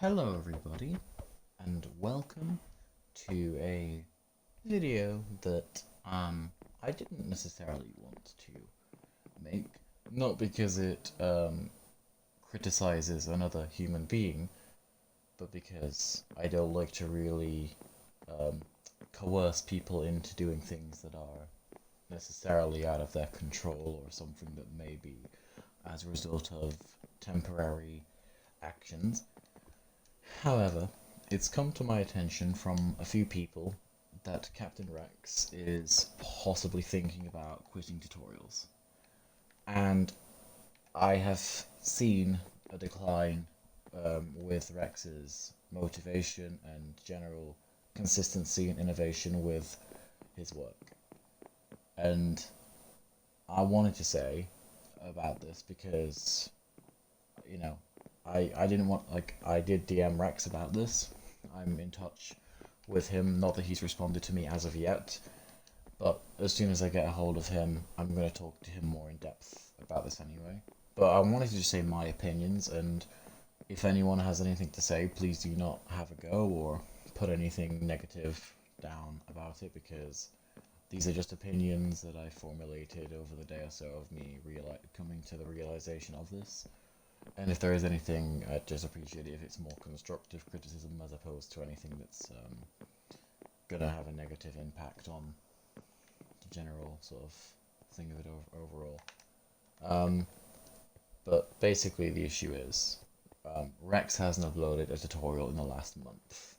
Hello everybody, and welcome to a video that I didn't necessarily want to make, not because it criticizes another human being, but because I don't like to really um, coerce people into doing things that are necessarily out of their control or something that may be as a result of temporary actions. However, it's come to my attention from a few people that Captain Rex is possibly thinking about quitting tutorials. And I have seen a decline with Rex's motivation and general consistency and innovation with his work. And I wanted to say about this because, you know, I didn't want, like, I did DM Rex about this. I'm in touch with him, not that he's responded to me as of yet, but as soon as I get a hold of him, I'm going to talk to him more in depth about this anyway. But I wanted to just say my opinions, and if anyone has anything to say, please do not have a go or put anything negative down about it, because these are just opinions that I formulated over the day or so of me coming to the realization of this. And if there is anything, I'd just appreciate it if it's more constructive criticism as opposed to anything that's gonna have a negative impact on the general sort of thing of it overall. But basically the issue is Rex hasn't uploaded a tutorial in the last month.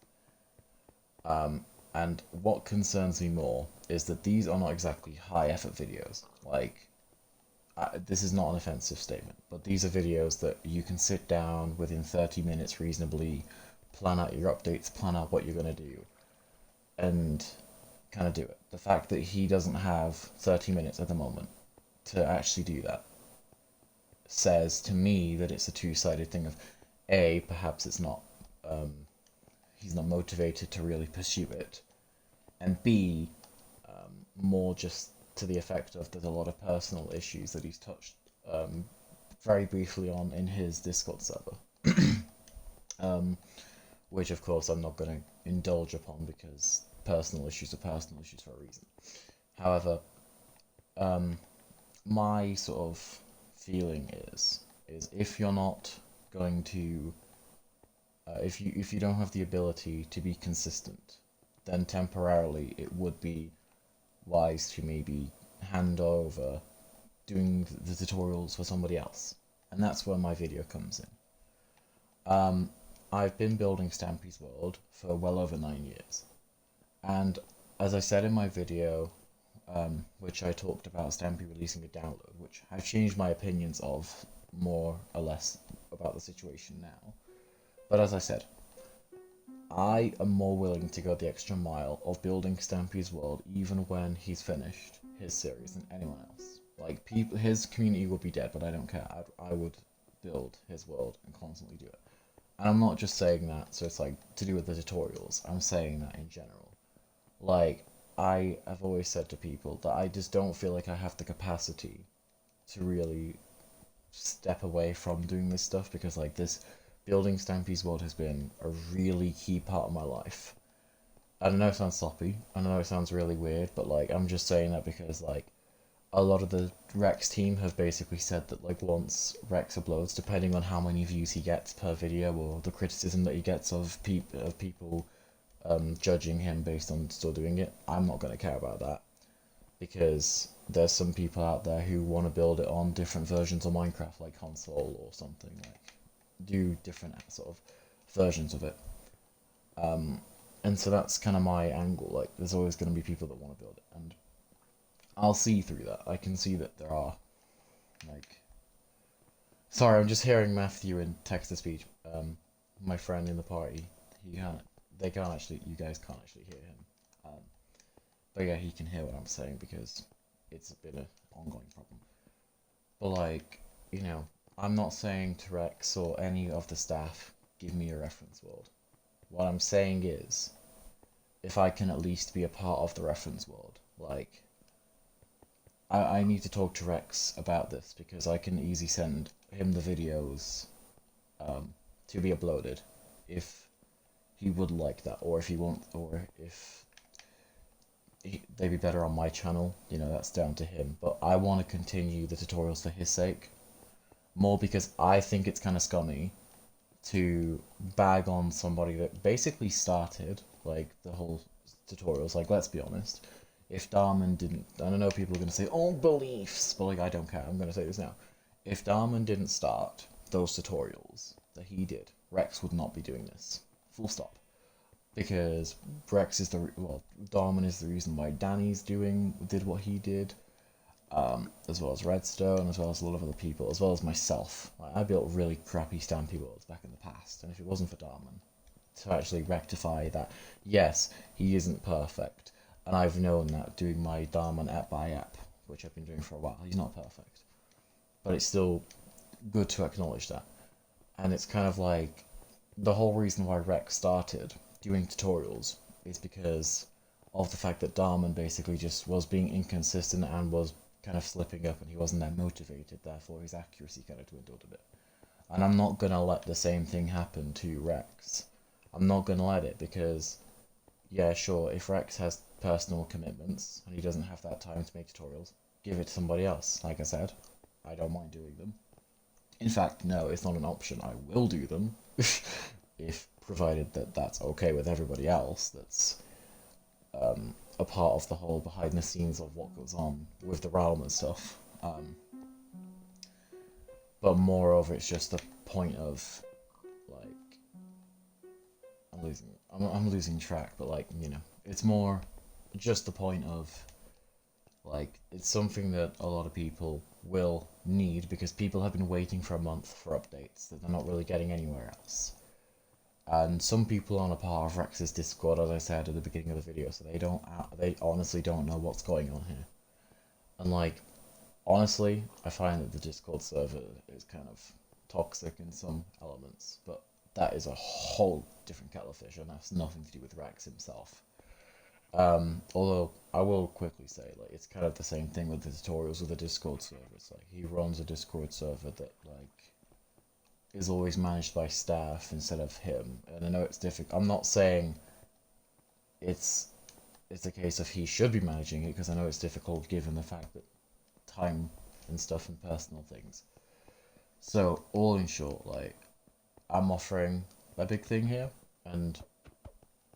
And what concerns me more is that these are not exactly high effort videos. Like, this is not an offensive statement, but these are videos that you can sit down within 30 minutes reasonably, plan out your updates, plan out what you're going to do, and kind of do it. The fact that he doesn't have 30 minutes at the moment to actually do that says to me that it's a two-sided thing of, A, perhaps it's not, he's not motivated to really pursue it, and B, more just to the effect of there's a lot of personal issues that he's touched very briefly on in his Discord server, which of course I'm not going to indulge upon because personal issues are personal issues for a reason. However, my sort of feeling is if you're not going to if you don't have the ability to be consistent, then temporarily it would be wise to maybe hand over doing the tutorials for somebody else. And that's where my video comes in. I've been building Stampy's world for well over 9 years. And as I said in my video, which I talked about Stampy releasing a download, which I've changed my opinions of more or less about the situation now. But as I said, I am more willing to go the extra mile of building Stampy's world even when he's finished his series than anyone else. Like, his community would be dead, but I don't care. I would build his world and constantly do it. And I'm not just saying that so it's like to do with the tutorials. I'm saying that in general. Like, I have always said to people that I just don't feel like I have the capacity to really step away from doing this stuff because, like, this building Stampy's world has been a really key part of my life. I know it sounds sloppy, I know it sounds really weird, but like I'm just saying that because like a lot of the Rex team have basically said that like once Rex uploads, depending on how many views he gets per video or the criticism that he gets of people judging him based on still doing it, I'm not going to care about that because there's some people out there who want to build it on different versions of Minecraft, like console or something, like do different sort of versions of it. And so that's kind of my angle. Like, there's always going to be people that want to build it, and I'll see through that. I can see that there are, like, sorry, I'm just hearing Matthew in text-to-speech. My friend in the party, they can't actually, you guys can't actually hear him. But yeah, he can hear what I'm saying because it's been an ongoing problem. But like, you know, I'm not saying to Rex or any of the staff, give me a reference world. What I'm saying is, if I can at least be a part of the reference world, like, I need to talk to Rex about this because I can easily send him the videos to be uploaded if he would like that, or if he won't, or if they'd be better on my channel. You know, that's down to him. But I want to continue the tutorials for his sake, more because I think it's kind of scummy to bag on somebody that basically started like the whole tutorials. Like, let's be honest, if Darman didn't, I don't know, people are going to say, oh, beliefs, but like, I don't care, I'm going to say this now. If Darman didn't start those tutorials that he did, Rex would not be doing this. Full stop. Because Rex is Darman is the reason why Danny's did what he did, as well as Redstone, as well as a lot of other people, as well as myself. Like, I built really crappy Stampy worlds back in the past, and if it wasn't for Darman to actually rectify that, yes, he isn't perfect, and I've known that doing my Darman app by app, which I've been doing for a while, he's not perfect. But it's still good to acknowledge that. And it's kind of like, the whole reason why Rex started doing tutorials is because of the fact that Darman basically just was being inconsistent and was kind of slipping up, and he wasn't that motivated, therefore his accuracy kind of dwindled a bit. And I'm not gonna let the same thing happen to Rex. I'm not gonna let it, because, yeah, sure, if Rex has personal commitments and he doesn't have that time to make tutorials, give it to somebody else. Like I said, I don't mind doing them. In fact, no, it's not an option. I will do them, if provided that that's okay with everybody else that's a part of the whole behind the scenes of what goes on with the realm and stuff. But moreover, it's just the point of, like, I'm losing track, but, like, you know, it's more just the point of, like, it's something that a lot of people will need, because people have been waiting for a month for updates that they're not really getting anywhere else. And some people aren't a part of Rex's Discord, as I said at the beginning of the video, so they honestly don't know what's going on here. And, like, honestly, I find that the Discord server is kind of toxic in some elements, but that is a whole different kettle of fish, and that's nothing to do with Rex himself. Although I will quickly say, like, it's kind of the same thing with the tutorials with the Discord server. It's like, he runs a Discord server that, like, is always managed by staff instead of him, and I know it's difficult. I'm not saying it's a case of he should be managing it, because I know it's difficult given the fact that time and stuff and personal things. So, all in short, like, I'm offering a big thing here, and,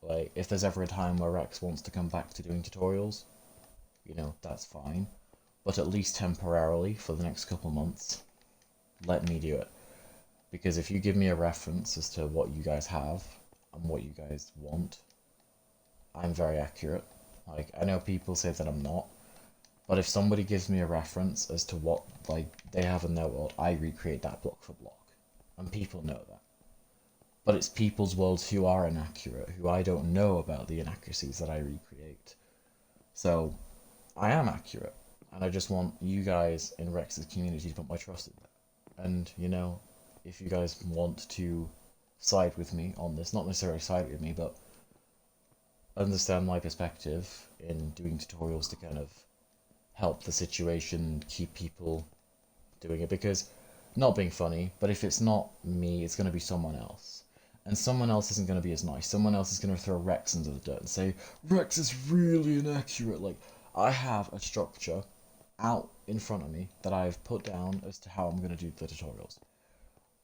like, if there's ever a time where Rex wants to come back to doing tutorials, you know, that's fine. But at least temporarily, for the next couple months, let me do it. Because if you give me a reference as to what you guys have and what you guys want, I'm very accurate. Like, I know people say that I'm not, but if somebody gives me a reference as to what, like, they have in their world, I recreate that block for block. And people know that. But it's people's worlds who are inaccurate, who I don't know about the inaccuracies that I recreate. So, I am accurate, and I just want you guys in Rex's community to put my trust in that. And, you know, if you guys want to side with me on this, not necessarily side with me, but understand my perspective in doing tutorials to kind of help the situation, keep people doing it, because, not being funny, but if it's not me, it's going to be someone else. And someone else isn't going to be as nice. Someone else is going to throw Rex into the dirt and say, Rex is really inaccurate. Like, I have a structure out in front of me that I've put down as to how I'm going to do the tutorials.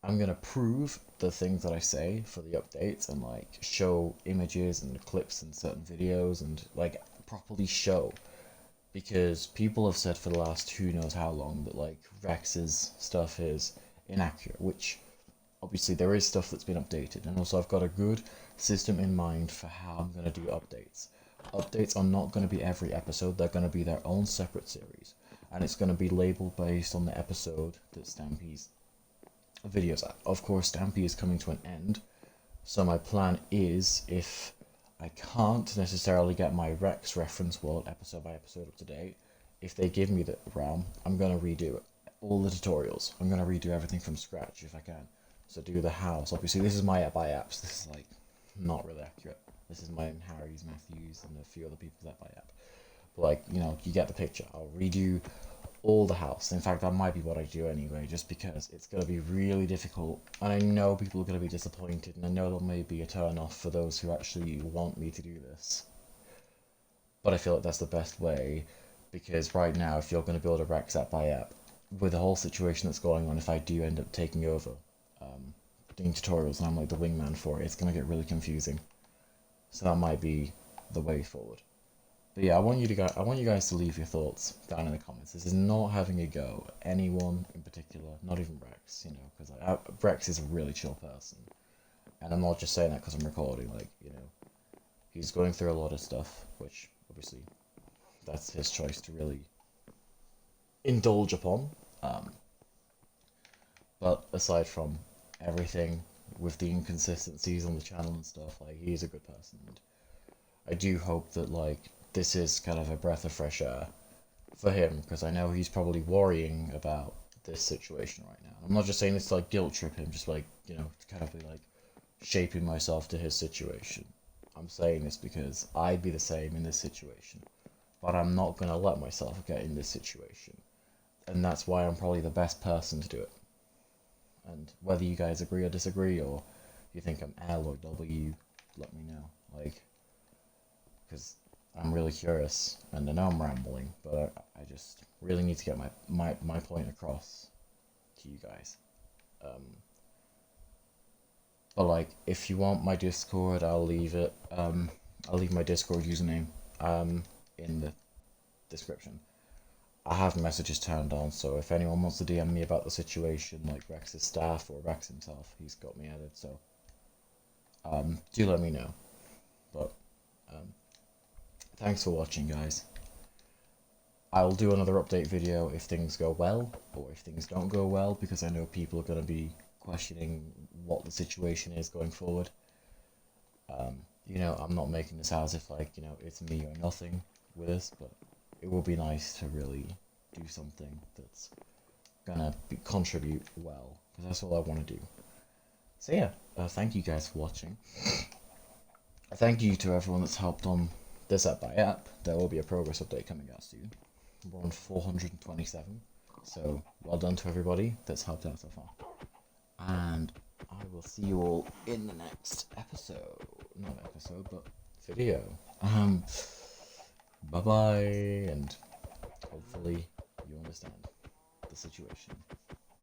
I'm going to prove the things that I say for the updates, and, like, show images and clips in certain videos, and, like, properly show. Because people have said for the last who knows how long that, like, Rex's stuff is inaccurate, which, obviously, there is stuff that's been updated, and also I've got a good system in mind for how I'm going to do updates. Updates are not going to be every episode, they're going to be their own separate series, and it's going to be labeled based on the episode that Stampy's videos at. Of course, Stampy is coming to an end, so my plan is, if I can't necessarily get my Rex reference world episode by episode up to date, if they give me the realm, I'm going to redo it. All the tutorials. I'm going to redo everything from scratch if I can. So do the house. Obviously, this is my app by apps. This is, like, not really accurate. This is mine, Harry's, Matthew's, and a few other people's app by app. But, like, you know, you get the picture. I'll redo all the house. In fact, that might be what I do anyway, just because it's going to be really difficult, and I know people are going to be disappointed, and I know there may be a turn off for those who actually want me to do this. But I feel like that's the best way, because right now, if you're going to build a Rex app by app, with the whole situation that's going on, if I do end up taking over, doing tutorials, and I'm like the wingman for it, it's going to get really confusing. So that might be the way forward. But yeah, I want you guys to leave your thoughts down in the comments. This is not having a go at anyone in particular, not even Rex, you know, because Rex is a really chill person, and I'm not just saying that because I'm recording. Like, you know, he's going through a lot of stuff, which obviously that's his choice to really indulge upon. But aside from everything with the inconsistencies on the channel and stuff, like, he's a good person. And I do hope that, like, this is kind of a breath of fresh air for him, because I know he's probably worrying about this situation right now. I'm not just saying this to, like, guilt trip him, just, like, you know, to kind of be, like, shaping myself to his situation. I'm saying this because I'd be the same in this situation, but I'm not going to let myself get in this situation. And that's why I'm probably the best person to do it. And whether you guys agree or disagree, or you think I'm L or W, let me know. Like, because I'm really curious, and I know I'm rambling, but I just really need to get my point across to you guys. But like, if you want my Discord, I'll leave it. I'll leave my Discord username in the description. I have messages turned on, so if anyone wants to DM me about the situation, like Rex's staff or Rex himself, he's got me added, so do let me know. But thanks for watching, guys. I'll do another update video if things go well, or if things don't go well, because I know people are going to be questioning what the situation is going forward. You know, I'm not making this out as if, like, you know, it's me or nothing with this, but it will be nice to really do something that's gonna contribute well, because that's all I want to do. So yeah, thank you guys for watching. Thank you to everyone that's helped on this app by app. There will be a progress update coming out soon. We're on 427, so well done to everybody that's helped out so far. And I will see you all in the next episode. Not episode, but video. Bye bye, and hopefully you understand the situation.